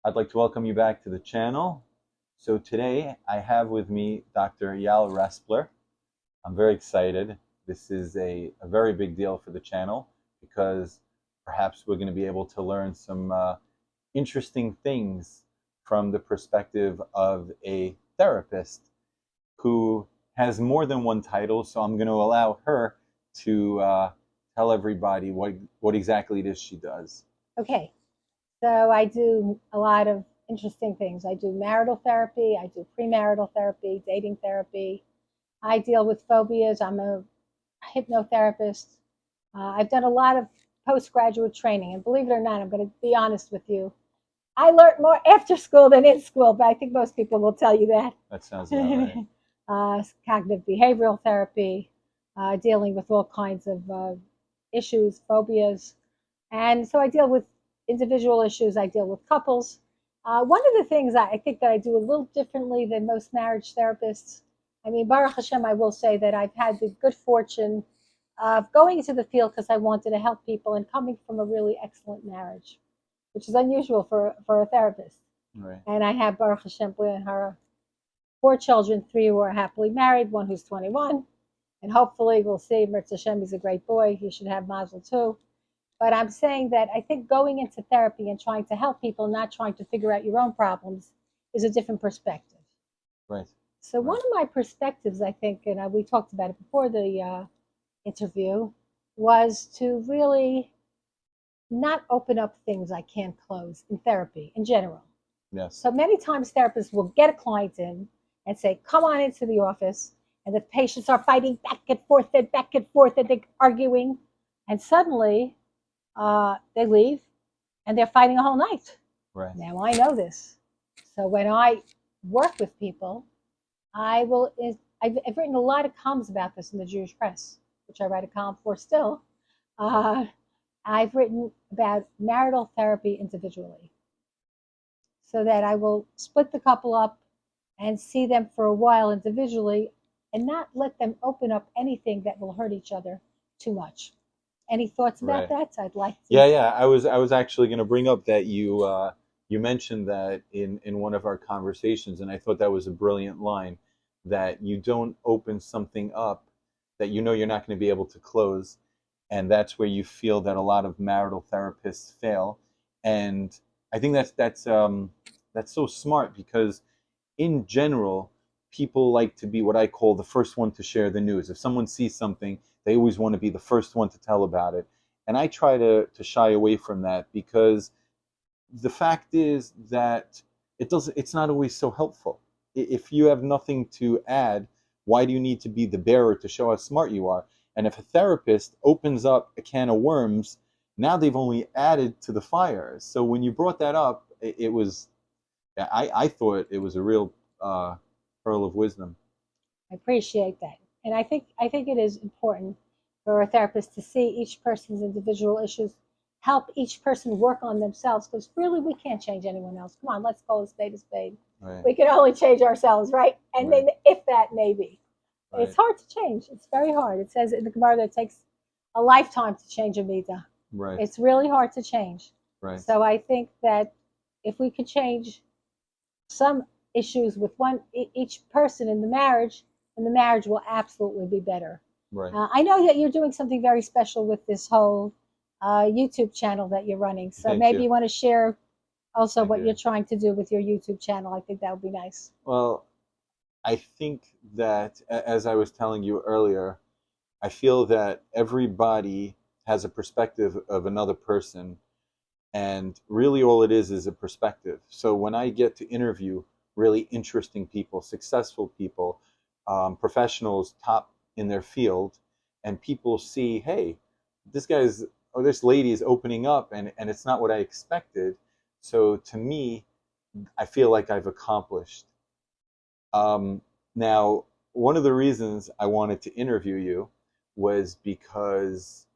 I'd like to welcome you back to the channel. So today I have with me Dr. Yael Respler. I'm very excited. This is a very big deal for the channel because perhaps we're going to be able to learn some interesting things from the perspective of a therapist who has more than one title. So I'm going to allow her to tell everybody what exactly it is she does. Okay, so I do a lot of interesting things. I do marital therapy, I do premarital therapy, dating therapy. I deal with phobias. I'm a hypnotherapist. I've done a lot of postgraduate training, and believe it or not, I'm going to be honest with you. I learned more after school than in school, but I think most people will tell you that. That sounds about right. Cognitive behavioral therapy, dealing with all kinds of issues, phobias, and so I deal with individual issues, I deal with couples. One of the things I think that I do a little differently than most marriage therapists, I mean, Baruch Hashem, I will say that I've had the good fortune of going into the field because I wanted to help people and coming from a really excellent marriage, which is unusual for a therapist. Right. And I have Baruch Hashem and her 4 children, 3 who are happily married, 1 who's 21. And hopefully we'll see, Mirza Hashem, he's a great boy. He should have Mazel too. But I'm saying that I think going into therapy and trying to help people, not trying to figure out your own problems, is a different perspective. Right. So Right. one of my perspectives, I think, and we talked about it before the interview, was to really not open up things I can't close in therapy in general. Yes. So many times therapists will get a client in and say, come on into the office. And the patients are fighting back and forth and back and forth and they're arguing. And suddenly they leave and they're fighting a whole night. Right. Now I know this. So when I work with people, I've written a lot of columns about this in the Jewish press, which I write a column for still. I've written about marital therapy individually so that I will split the couple up and see them for a while individually and not let them open up anything that will hurt each other too much. Any thoughts about that? I'd like to. Yeah. I was actually going to bring up that you mentioned that in one of our conversations, and I thought that was a brilliant line. That you don't open something up that you know you're not going to be able to close, and that's where you feel that a lot of marital therapists fail. And I think that's so smart because in general, people like to be what I call the first one to share the news. If someone sees something, they always want to be the first one to tell about it. And I try to shy away from that because the fact is that it's not always so helpful. If you have nothing to add, why do you need to be the bearer to show how smart you are? And if a therapist opens up a can of worms, now they've only added to the fire. So when you brought that up, it was I thought it was a real pearl of wisdom. I appreciate that. And I think it is important for a therapist to see each person's individual issues, help each person work on themselves, because really we can't change anyone else. Come on, let's call a spade a spade. Right. We can only change ourselves, right? And Right. then if that maybe. Right. It's hard to change. It's very hard. It says in the Gemara that it takes a lifetime to change a midah. Right. It's really hard to change. Right. So I think that if we could change some issues with each person in the marriage, and the marriage will absolutely be better. Right. I know that you're doing something very special with this whole YouTube channel that you're running. So Thank maybe you. you want to share also Thank what you. you're trying to do with your YouTube channel. I think that would be nice. Well, I think that, as I was telling you earlier, I feel that everybody has a perspective of another person, and really all it is a perspective. So when I get to interview really interesting people, successful people, professionals, top in their field, and people see, hey, this guy's or this lady is opening up, and it's not what I expected. So to me, I feel like I've accomplished. Um, Now, one of the reasons I wanted to interview you was because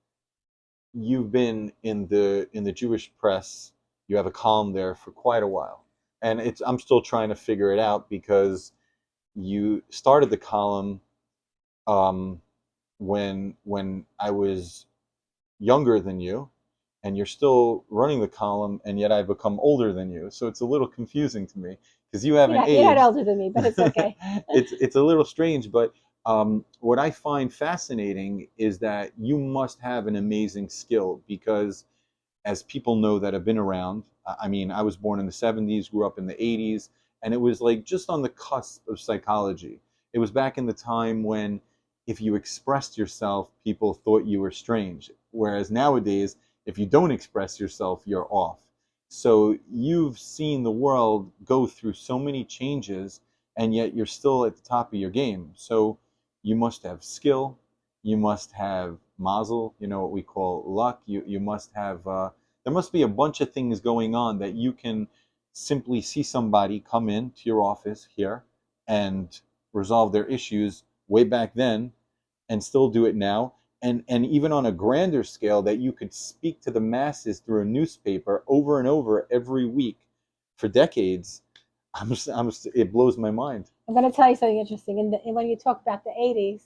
you've been in the Jewish press. You have a column there for quite a while, and I'm still trying to figure it out because you started the column um, when I was younger than you, and you're still running the column, and yet I've become older than you. So it's a little confusing to me because you haven't You're not aged. older than me, but it's okay. It's a little strange, but what I find fascinating is that you must have an amazing skill because, as people know that have been around, I mean, I was born in the 70s, grew up in the 80s, and it was like just on the cusp of psychology. It was back in the time when if you expressed yourself, people thought you were strange. Whereas nowadays, if you don't express yourself, you're off. So you've seen the world go through so many changes, and yet you're still at the top of your game. So you must have skill, you must have mazel, you know what we call luck. You must have there must be a bunch of things going on that you can simply see somebody come into your office here and resolve their issues way back then and still do it now, and even on a grander scale that you could speak to the masses through a newspaper over and over every week for decades. It blows my mind. I'm going to tell you something interesting. When you talk about the 80s,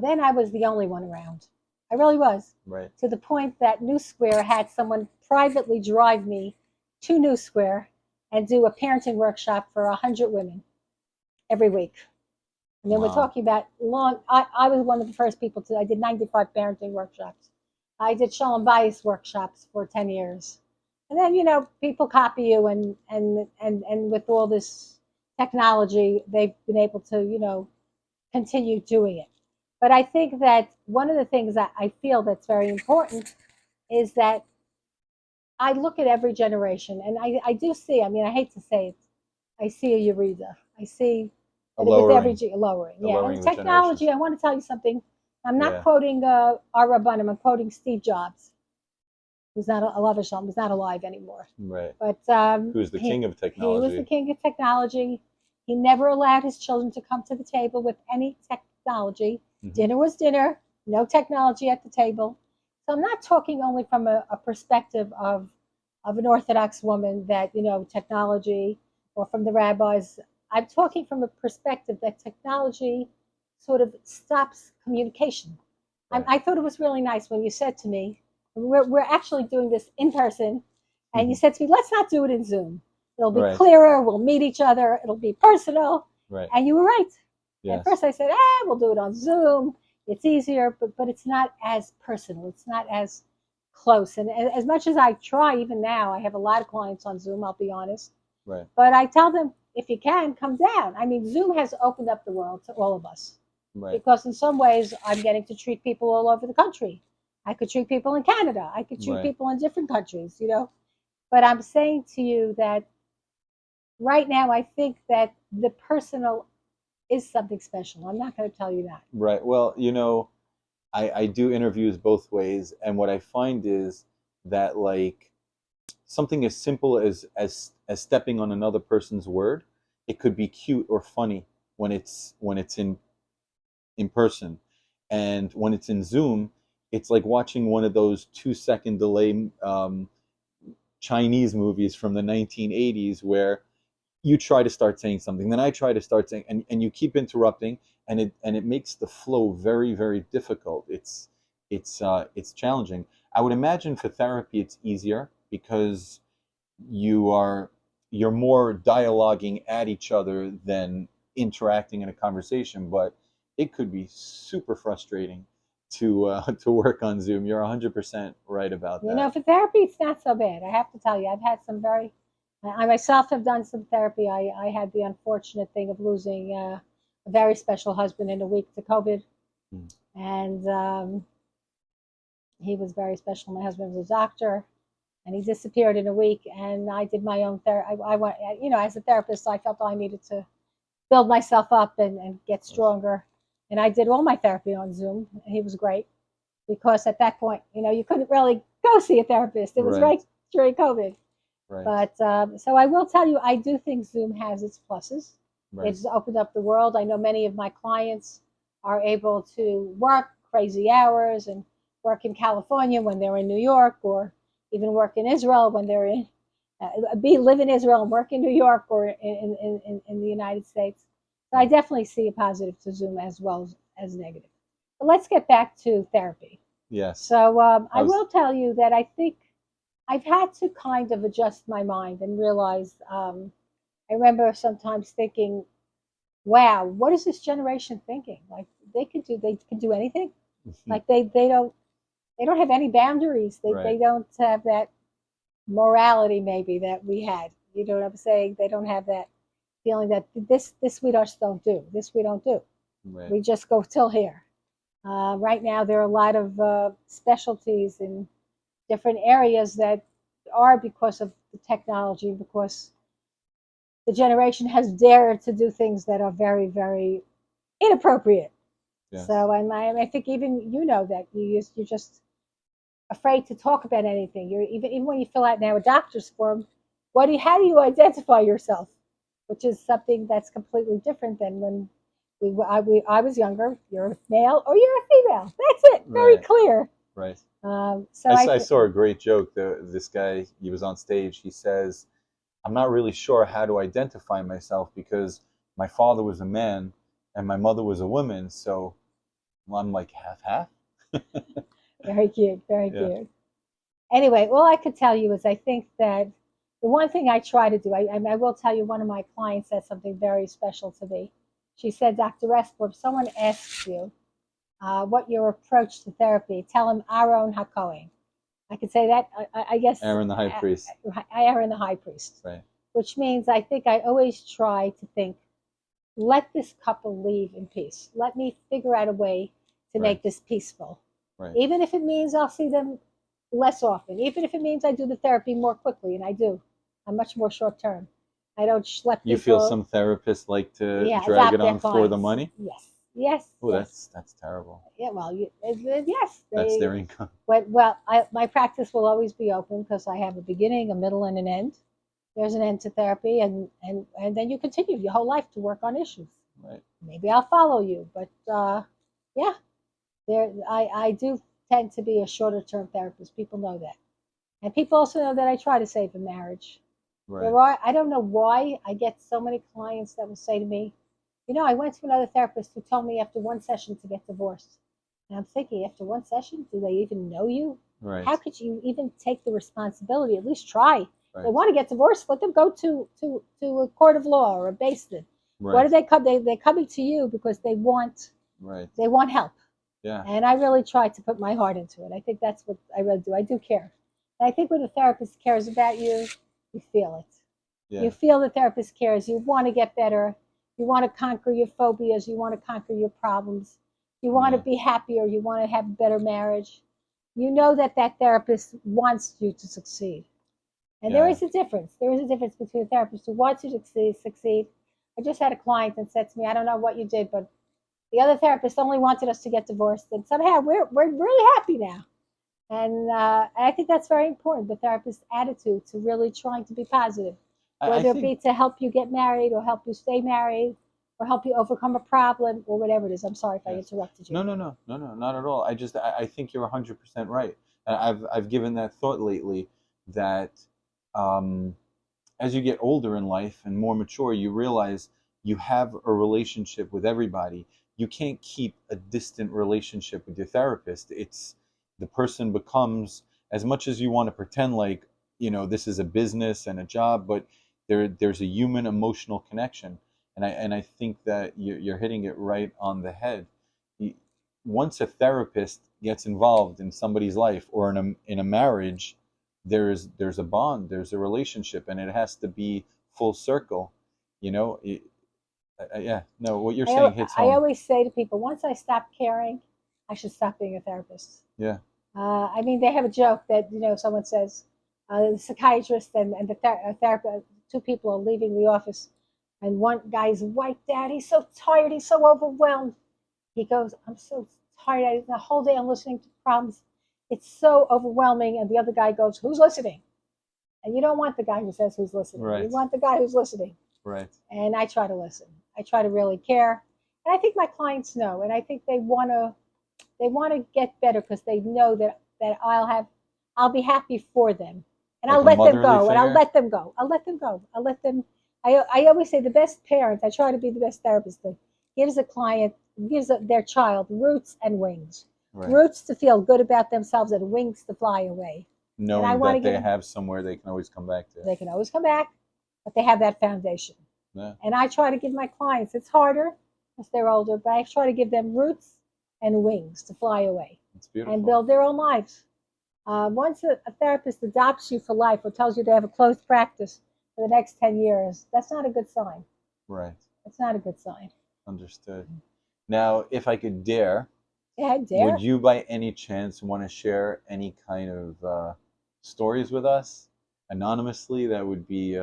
then I was the only one around. I really was. Right. To the point that New Square had someone privately drive me to New Square and do a parenting workshop for 100 women every week. And then we're Wow. talking about I was one of the first people I did 95 parenting workshops. I did Shalom Bias workshops for 10 years. And then, people copy you and with all this technology, they've been able to, continue doing it. But I think that one of the things that I feel that's very important is that I look at every generation and I do see, I mean, I hate to say it, I see a eureka. I see A that with every lowering, lowering. a Yeah. And lowering of the technology, generations. I want to tell you something. I'm not Yeah. quoting our Rabbanim, I'm quoting Steve Jobs, who's not, I love Hashem, who's not alive anymore. Right. But Who's the king of he was the technology? king of technology. He never allowed his children to come to the table with any technology. Hmm. Dinner was dinner, no technology at the table. So I'm not talking only from a perspective of an Orthodox woman that, technology, or from the rabbis. I'm talking from a perspective that technology sort of stops communication. Right. I thought it was really nice when you said to me, we're actually doing this in person, and you Hmm. said to me, let's not do it in Zoom. It'll be Right. clearer, we'll meet each other, it'll be personal. Right. And you were right. At Yes. first I said, we'll do it on Zoom. It's easier, but it's not as personal. It's not as close. And as much as I try, even now, I have a lot of clients on Zoom, I'll be honest. Right. But I tell them, if you can, come down. I mean, Zoom has opened up the world to all of us. Right. Because in some ways, I'm getting to treat people all over the country. I could treat people in Canada. I could treat Right. people in different countries, But I'm saying to you that right now, I think that the personal is something special. I'm not going to tell you that. Right. Well, I do interviews both ways, and what I find is that like something as simple as stepping on another person's word, it could be cute or funny when it's in person, and when it's in Zoom, it's like watching one of those 2 second delay Chinese movies from the 1980s where you try to start saying something, then I try to start saying, and you keep interrupting, and it makes the flow very, very difficult. It's challenging. I would imagine for therapy it's easier because you are you're more dialoguing at each other than interacting in a conversation, but it could be super frustrating to work on Zoom. You're 100% right about that. For therapy, it's not so bad. I have to tell you, I've had some I myself have done some therapy. I had the unfortunate thing of losing a very special husband in a week to COVID. Hmm. And he was very special. My husband was a doctor, and he disappeared in a week. And I did my own therapy. I went, as a therapist, I felt I needed to build myself up and get stronger. And I did all my therapy on Zoom. And he was great because at that point, you couldn't really go see a therapist. It was Right. right during COVID. Right. But so I will tell you, I do think Zoom has its pluses. Right. It's opened up the world. I know many of my clients are able to work crazy hours and work in California when they're in New York, or even work in Israel when they're live in Israel and work in New York or in the United States. So I definitely see a positive to Zoom as well as negative. But let's get back to therapy. Yes. So I I was. will tell you that I think I've had to kind of adjust my mind and realize. I remember sometimes thinking, "Wow, what is this generation thinking? Like they can do anything. Like they don't have any boundaries. They Right. don't have that morality maybe that we had. You know what I'm saying? They don't have that feeling that this we just don't do. This we don't do. Right. We just go till here." Right now, there are a lot of specialties in different areas that are because of the technology, because the generation has dared to do things that are very, very inappropriate. Yes. So, and I think even you know that you're just afraid to talk about anything. You're even when you fill out now a doctor's form, how do you identify yourself? Which is something that's completely different than when I was younger. You're a male or you're a female. That's it. Very Right. clear. Right. So I saw a great joke. This guy, he was on stage. He says, "I'm not really sure how to identify myself because my father was a man and my mother was a woman. So I'm like half half." very cute. Very Yeah. cute. Anyway, all I could tell you is I think that the one thing I try to do, I will tell you, one of my clients said something very special to me. She said, Dr. Respler, if someone asks you what your approach to therapy, tell them Aaron Hakohen. I could say that, I guess, Aaron the high priest. Aaron the high priest, Right. which means I think I always try to think, let this couple leave in peace. Let me figure out a way to Right. make this peaceful. Right. Even if it means I'll see them less often, even if it means I do the therapy more quickly, and I do. I'm much more short term. I don't schlep You feel people. some therapists like to Yeah, drag it adopt their on for the clients. money? Yes, yes, Oh, yes. that's terrible. Yeah, well, yes, That's they. their income. My practice will always be open because I have a beginning, a middle, and an end. There's an end to therapy, and then you continue your whole life to work on issues. Right. Maybe I'll follow you, but yeah, I do tend to be a shorter term therapist. People know that, and people also know that I try to save a marriage. Right. There are I don't know why I get so many clients that will say to me, I went to another therapist who told me after one session to get divorced. And I'm thinking, after one session, do they even know you? Right. How could you even take the responsibility? At least try. Right. They want to get divorced. Let them go to a court of law or a basement. Right. What do they come? They're coming to you because they want Right. help. Yeah. And I really try to put my heart into it. I think that's what I really do. I do care. And I think when a therapist cares about you, you feel it. Yeah. You feel the therapist cares. You want to get better. You want to conquer your phobias. You want to conquer your problems. You want to be happier. You want to have a better marriage. You know that therapist wants you to succeed. And there is a difference. There is a difference between a therapist who wants you to succeed. I just had a client that said to me, I don't know what you did, but the other therapist only wanted us to get divorced. And somehow we're really happy now. And I think that's very important, the therapist's attitude to really trying to be positive, I whether it think be to help you get married or help you stay married or help you overcome a problem or whatever it is. I'm sorry if I interrupted you. No, not at all. I think you're 100% right. I've given that thought lately that um, as you get older in life and more mature, you realize you have a relationship with everybody. You can't keep a distant relationship with your therapist. It's the person becomes, as much as you want to pretend like, this is a business and a job, but there's a human emotional connection. And I think that you're hitting it right on the head. Once a therapist gets involved in somebody's life or in a marriage, there's a bond, there's a relationship, and it has to be full circle. You know, yeah. No, what you're saying hits I home. always say to people, once I stop caring, I should stop being a therapist. Yeah. I mean, they have a joke that, someone says, the psychiatrist and the therapist, two people are leaving the office, and one guy's wiped out. He's so tired. He's so overwhelmed. He goes, I'm so tired. The whole day I'm listening to problems. It's so overwhelming. And the other guy goes, who's listening? And you don't want the guy who says who's listening. Right. You want the guy who's listening. Right. And I try to listen. I try to really care. And I think my clients know. And I think they want to get better because they know that I'll be happy for them. And Like I'll a let them motherly go. And I'll figure. let them go. I'll let them go. I'll let them. I always say the best parent, I try to be the best therapist that gives a client, gives their child roots and wings. Right. Roots to feel good about themselves, and wings to fly away. And I Knowing want to that give they them, have somewhere they can always come back to. they can always come back, but they have that foundation. Yeah. And I try to give my clients, it's harder as they're older, but I try to give them roots and wings to fly away It's beautiful. and build their own lives. Once a therapist adopts you for life or tells you they have a closed practice for the next 10 years, that's not a good sign. Right. That's not a good sign. Understood. Now, if I could dare, Yeah, dare. would you by any chance want to share any kind of stories with us anonymously that would be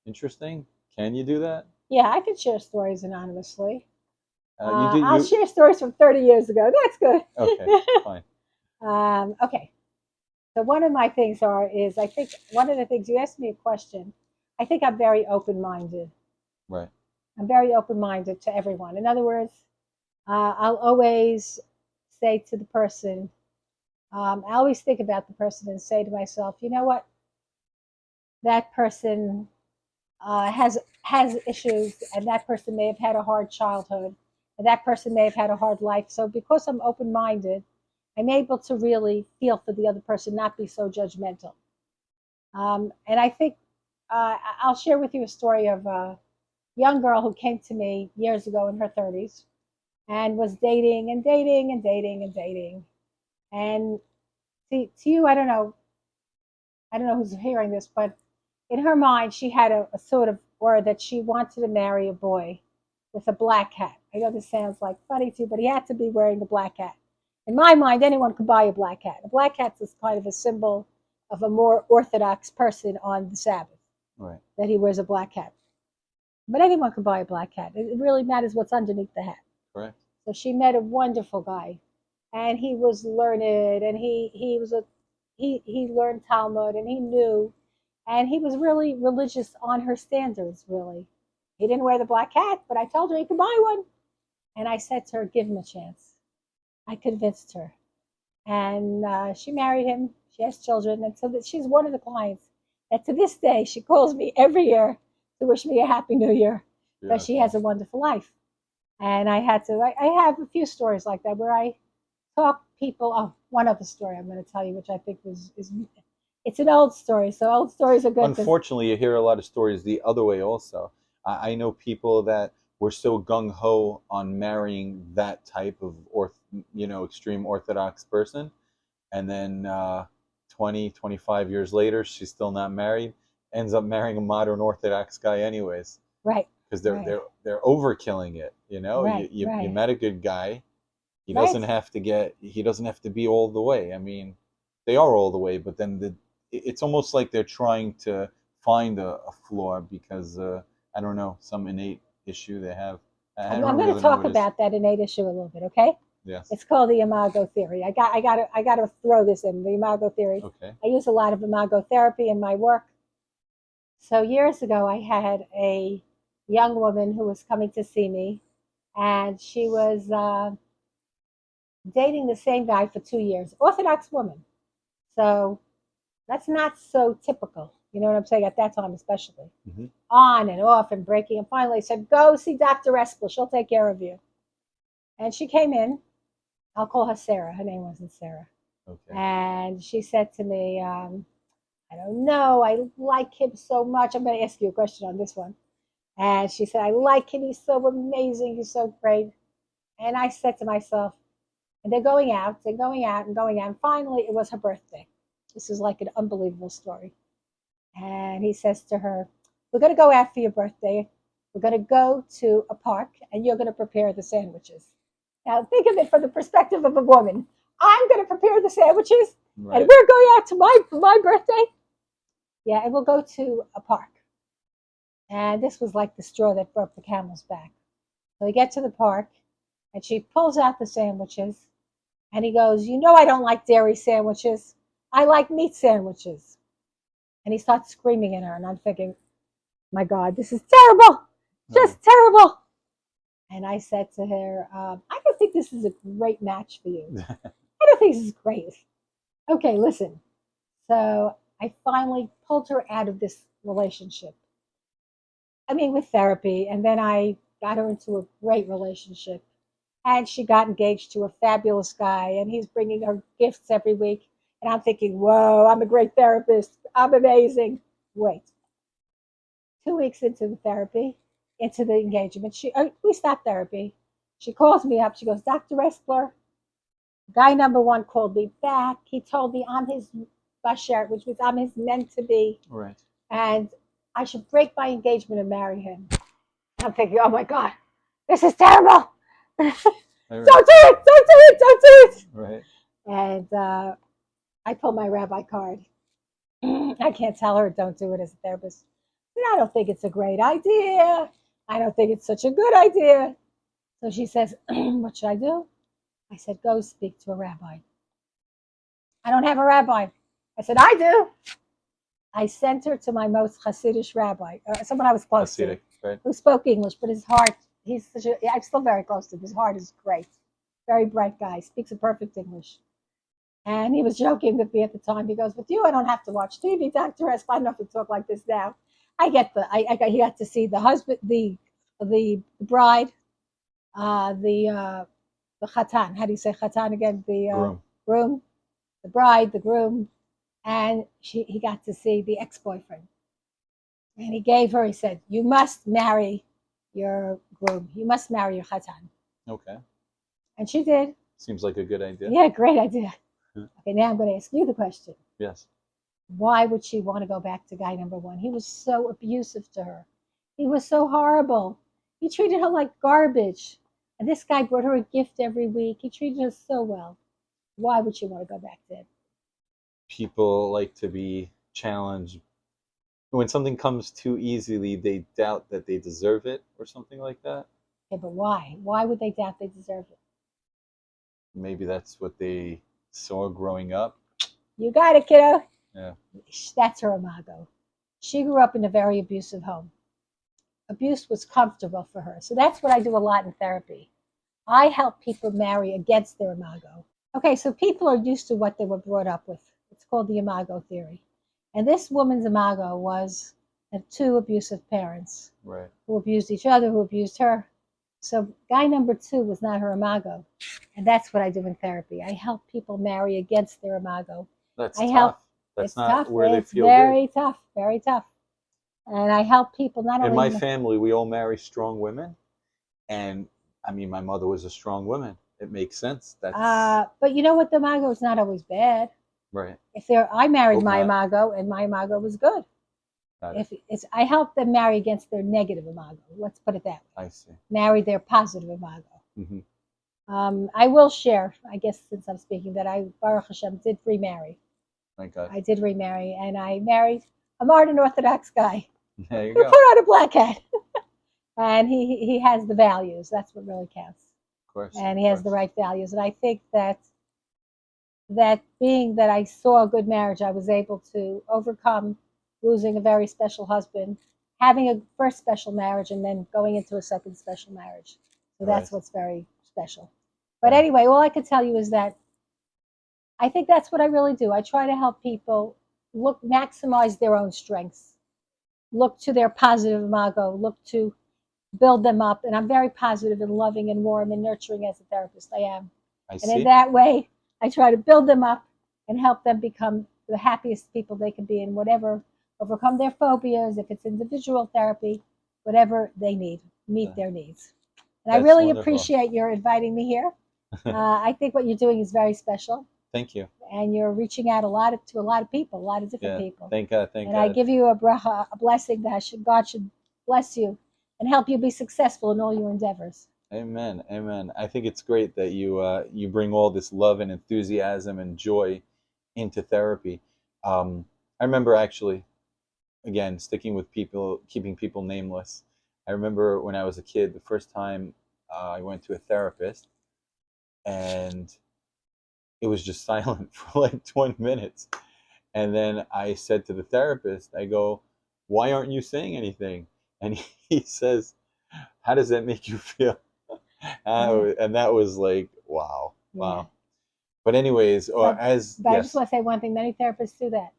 interesting? Can you do that? Yeah, I could share stories anonymously. You did I'll you share stories from 30 years ago. That's good. Okay, fine. Okay. So one of my things is I think one of the things you asked me a question. I think I'm very open-minded. Right. I'm very open-minded to everyone. In other words, I'll always say to the person, I always think about the person and say to myself, you know what? That person has issues, and that person may have had a hard childhood, and that person may have had a hard life. So because I'm open-minded, I'm able to really feel for the other person, not be so judgmental. And I think I'll share with you a story of a young girl who came to me years ago in her 30s and was dating and dating and dating and dating. And to you, I don't know who's hearing this, but in her mind, she had a sort of aura that she wanted to marry a boy with a black hat. I know this sounds like funny to you, but he had to be wearing a black hat. In my mind, anyone could buy a black hat. A black hat is kind of a symbol of a more orthodox person on the Sabbath, Right. that he wears a black hat. But anyone can buy a black hat. It really matters what's underneath the hat. Correct. So she met a wonderful guy, and he was learned, and he learned Talmud, and he knew, and he was really religious on her standards. Really, he didn't wear the black hat, but I told her he could buy one, and I said to her, "Give him a chance." I convinced her, and she married him. She has children, and so that she's one of the clients that to this day she calls me every year to wish me a happy new year because she has a wonderful life. And I have a few stories like that where I talk people. Oh, one other story I'm going to tell you, which I think is it's an old story. So old stories are good. Unfortunately, you hear a lot of stories the other way also. I know people that were so gung ho on marrying that type of extreme Orthodox person, and then 20, 25 years later, she's still not married, ends up marrying a modern Orthodox guy anyways. Right. Because they're overkilling it. Right. You met a good guy. He Right. doesn't have to be all the way. I mean, they are all the way, but then it's almost like they're trying to find a flaw because I don't know, some innate issue they have. I I'm don't going to really know talk what it is. about that innate issue a little bit. Okay. Yes. It's called the Imago theory. I got to throw this in the Imago theory. Okay. I use a lot of Imago therapy in my work. So years ago, I had a young woman who was coming to see me, and she was dating the same guy for 2 years. Orthodox woman. So that's not so typical. You know what I'm saying? At that time, especially. Mm-hmm. On and off and breaking. And finally, I said, "Go see Dr. Respler. She'll take care of you." And she came in. I'll call her Sarah. Her name wasn't Sarah. Okay. And she said to me, "I don't know. I like him so much. I'm going to ask you a question on this one." And she said, "I like him. He's so amazing. He's so great." And I said to myself, and they're going out and going out and going out. And finally, it was her birthday. This is like an unbelievable story. And he says to her, "We're going to go out for your birthday. We're going to go to a park, and you're going to prepare the sandwiches." Now, think of it from the perspective of a woman. I'm going to prepare the sandwiches, Right. and we're going out to my birthday. Yeah, and we'll go to a park. And this was like the straw that broke the camel's back. So they get to the park, and she pulls out the sandwiches, and he goes, "You know I don't like dairy sandwiches. I like meat sandwiches." And he starts screaming at her, and I'm thinking, my God, this is terrible, just terrible. And I said to her, "I don't think this is a great match for you. I don't think this is great." Okay, listen. So I finally pulled her out of this relationship. I mean, with therapy, and then I got her into a great relationship. And she got engaged to a fabulous guy, and he's bringing her gifts every week. And I'm thinking, whoa, I'm a great therapist. I'm amazing. Wait, 2 weeks into the therapy, into the engagement, we stopped therapy. She calls me up. She goes, Dr. Respler, guy number one called me back. He told me I'm his basher, which means I'm his meant to be. Right. And I should break my engagement and marry him. I'm thinking, oh my God, this is terrible. Don't do it, don't do it, don't do it. Right. And I pulled my rabbi card. I can't tell her don't do it as a therapist. I don't think it's a great idea. I don't think it's such a good idea. So she says, what should I do? I said, go speak to a rabbi. I don't have a rabbi. I said, I do. I sent her to my most Hasidic rabbi, someone I was close Hasidic, to, right. who spoke English, but his heart, I'm still very close to him. His heart is great. Very bright guy, speaks a perfect English. And he was joking with me at the time. He goes, with you, I don't have to watch TV, Dr. S. I don't know if you talk like this now. I got to see the husband, the bride, the chatan. How do you say chatan again? The groom, the bride, the groom, and he got to see the ex-boyfriend. And he said, you must marry your groom. You must marry your chatan. Okay. And she did. Seems like a good idea. Yeah, great idea. Okay, now I'm going to ask you the question. Yes. Why would she want to go back to guy number one? He was so abusive to her. He was so horrible. He treated her like garbage. And this guy brought her a gift every week. He treated her so well. Why would she want to go back to him? People like to be challenged. When something comes too easily, they doubt that they deserve it or something like that. Okay, but why? Why would they doubt they deserve it? Maybe that's what they saw growing up. You got it, kiddo. Yeah. That's her imago. She grew up in a very abusive home. Abuse was comfortable for her. So that's what I do a lot in therapy. I help people marry against their imago. Okay, so people are used to what they were brought up with. It's called the imago theory. And this woman's imago was two abusive parents, right, who abused each other, who abused her. So guy number two was not her imago. And that's what I do in therapy. I help people marry against their imago. That's tough. That's not tough. where they feel very good. tough, very tough. And I help people not only... In my family, we all marry strong women. And, I mean, my mother was a strong woman. It makes sense. But you know what? The imago is not always bad. Right. I married my imago, and my imago was good. I help them marry against their negative imago. Let's put it that way. I see. Marry their positive imago. Mm-hmm. I will share, I guess, since I'm speaking, that I, Baruch Hashem, did remarry. Thank God. I did remarry, and I married a modern Orthodox guy there you who go. put on a black hat. And he has the values. That's what really counts. Of course. And he has the right values. And I think that being that I saw a good marriage, I was able to overcome losing a very special husband, having a first special marriage, and then going into a second special marriage. So that's what's very special. But anyway, all I can tell you is that I think that's what I really do. I try to help people maximize their own strengths, look to their positive imago, look to build them up. And I'm very positive and loving and warm and nurturing as a therapist. I am. And in that way, I try to build them up and help them become the happiest people they can be in whatever, overcome their phobias, if it's individual therapy, whatever they need, meet their needs. And I really appreciate your inviting me here. I think what you're doing is very special. Thank you. And you're reaching out to a lot of people, a lot of different people. Thank God. Thank God. And I give you a bracha, a blessing that God should bless you and help you be successful in all your endeavors. Amen. Amen. I think it's great that you bring all this love and enthusiasm and joy into therapy. I remember actually, again, sticking with people, keeping people nameless. I remember when I was a kid, the first time I went to a therapist, and it was just silent for like 20 minutes. And then I said to the therapist, I go, why aren't you saying anything? And he says, how does that make you feel? And that was like, wow. But anyways, I just want to say one thing. Many therapists do that.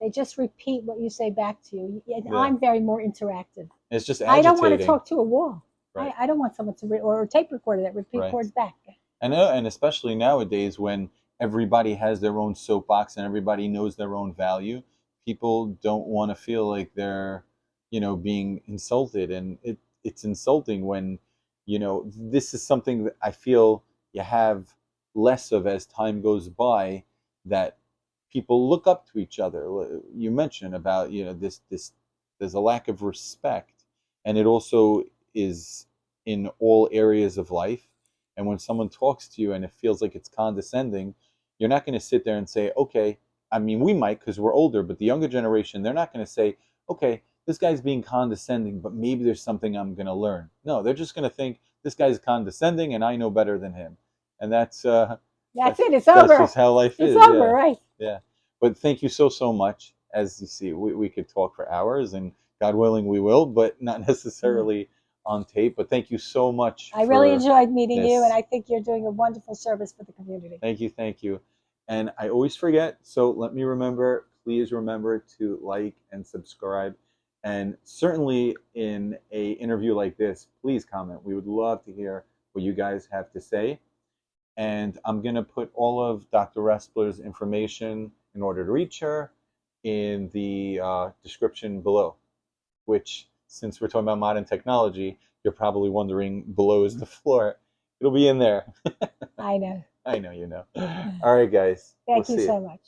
They just repeat what you say back to you. I'm very more interactive. It's just agitating. I don't want to talk to a wall. Right. I don't want someone to or a tape recorder that Right. records back. And especially nowadays when everybody has their own soapbox and everybody knows their own value, people don't want to feel like they're, being insulted. And it's insulting when, this is something that I feel you have less of as time goes by, that people look up to each other. You mentioned about, this there's a lack of respect, and it also is in all areas of life. And when someone talks to you and it feels like it's condescending, you're not going to sit there and say, okay, I mean, we might because we're older, but the younger generation, they're not going to say, okay, this guy's being condescending, but maybe there's something I'm going to learn. No, they're just going to think this guy's condescending and I know better than him. And that's That's it. It's that's over. just how life It's is. over, Yeah, right? yeah. But thank you so much. As you see, we could talk for hours, and God willing, we will, but not necessarily on tape. But thank you so much I really for enjoyed meeting you, and this. I think you're doing a wonderful service for the community. Thank you, thank you. And I always forget, so let me remember, please remember to like and subscribe. And certainly in a interview like this, please comment. We would love to hear what you guys have to say. And I'm going to put all of Dr. Respler's information in order to reach her in the description below, which, since we're talking about modern technology, you're probably wondering below is the floor. It'll be in there. I know. I know you know. All right, guys. We'll Thank you see you. so much.